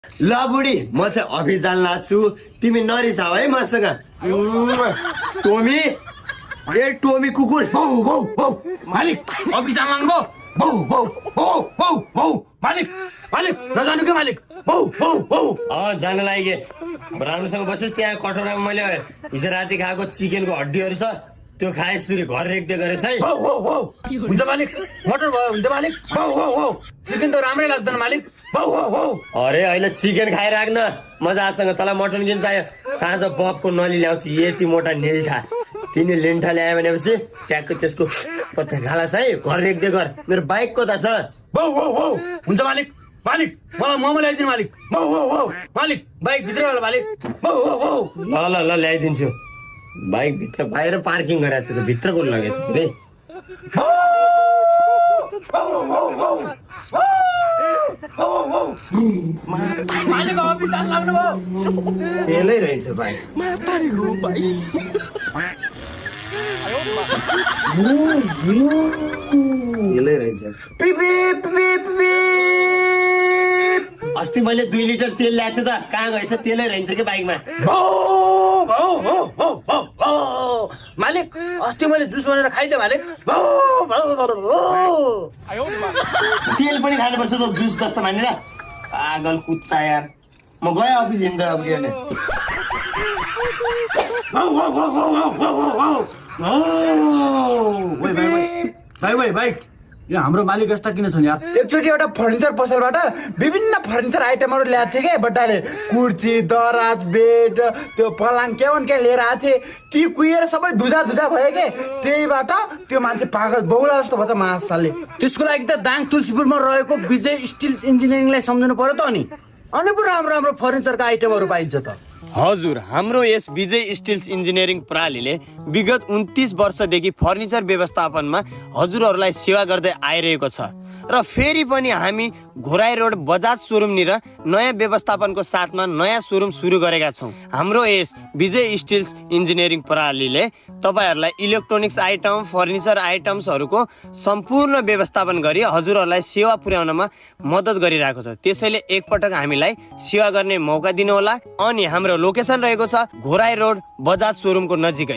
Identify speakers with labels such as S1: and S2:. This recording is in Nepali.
S1: ल बुढी म चाहिँ अफिस जान लाग्छु तिमी नरिसाऊ है मसँग टोमी ए टोमी कुकुर
S2: बौ बौ बौ मालिक अफिस जान लाग्नु बौ बौ बौ बौ बौ मालिक मालिक नजानु के मालिक बौ बौ बौ
S1: जान लागे राम्रोसँग बसोस्। त्यहाँ कटोरामा मैले हिजो राति खाएको चिकनको हड्डीहरू छ त्यो खाएस फेरि घर रेख्दै गरेछ है।
S2: बौ बौ बौ हुन्छ मालिक मटन भयो हुन्छ मालिक बौ बौ बौ चिकन त राम्रै लाग्दैन मालिक बौ बौ बौ
S1: अरे अहिले चिकन खाइराख्न मजासँग तँलाई मटन किन चाहियो साँझ बफको नली ल्याउँछु यति मोटा निल्ठा तिनी लिन्ठा ल्यायो भनेपछि ट्याक्क त्यसको पत्ता खालास है घर रेख्दै गर। मेरो बाइक कता छ?
S2: बौ बौ बौ हुन्छ मालिक मालिक मलाई मोमो ल्याइदिनु मालिक बौ बौ बौ मालिक बाइक भित्र होला मालिक बौ बौ बौ
S1: ल ल ल ल्याइदिन्छु। बाइक भित्र बाहिर पार्किङ गरेको थियो त भित्र को लगेछ रे।
S2: मालिक अफिस जान लाग्नु भयो
S1: तेलै रहेछ बाइक तेलै रहेछ। अस्ति मैले 2 लिटर तेल ल्याएको थिएँ त कहाँ गएछ? तेलै रहन्छ कि बाइकमा।
S2: मालिक अस्ति मैले जुस बनाएर खाइदिएँ मालिक
S1: तेल पनि खानुपर्छ त जुस जस्तो मानेर पागल कुत्ता यार। म गएँ अफिस हिँड्दा अघि
S2: भाइ भाइ भाइ यो हाम्रो मालिक यस्ता किन छन् यार?
S3: एकचोटि एउटा फर्निचर पसलबाट विभिन्न फर्निचर आइटमहरू ल्याएको थिएँ क्या बट्टाले कुर्सी दराज बेड त्यो पलङ के लिएर आएको थिएँ ती कुहिएर सबै धुजा भयो के त्यहीबाट त्यो मान्छे पागल बौला जस्तो भयो त महासालले।
S2: त्यसको लागि त दाङ तुलसीपुरमा रहेको विजय स्टिल इन्जिनियरिङलाई सम्झनु पर्यो त अनि पो राम्रो फर्निचरका आइटमहरू पाइन्छ त।
S4: हजुर हाम्रो यस विजय स्टिल्स इन्जिनियरिङ प्रणालीले विगत 29 वर्षदेखि फर्निचर व्यवस्थापनमा हजुरहरूलाई सेवा गर्दै आइरहेको छ र फेरि पनि हामी घोराई रोड बजाज सोरुम निर नयाँ व्यवस्थापनको साथमा नयाँ सोरुम सुरु गरेका छौँ। हाम्रो यस विजय स्टिल्स इन्जिनियरिङ प्रणालीले तपाईहरूलाई इलेक्ट्रोनिक्स आइटम फर्निचर आइटम्सहरूको सम्पूर्ण व्यवस्थापन गरी हजुरहरूलाई सेवा पुर्याउनमा मद्दत गरिरहेको छ। त्यसैले एकपटक हामीलाई सेवा गर्ने मौका दिनुहोला। अनि हाम्रो लोकेसन रहेको छ घोराई रोड बजाज सोरुमको नजिकै।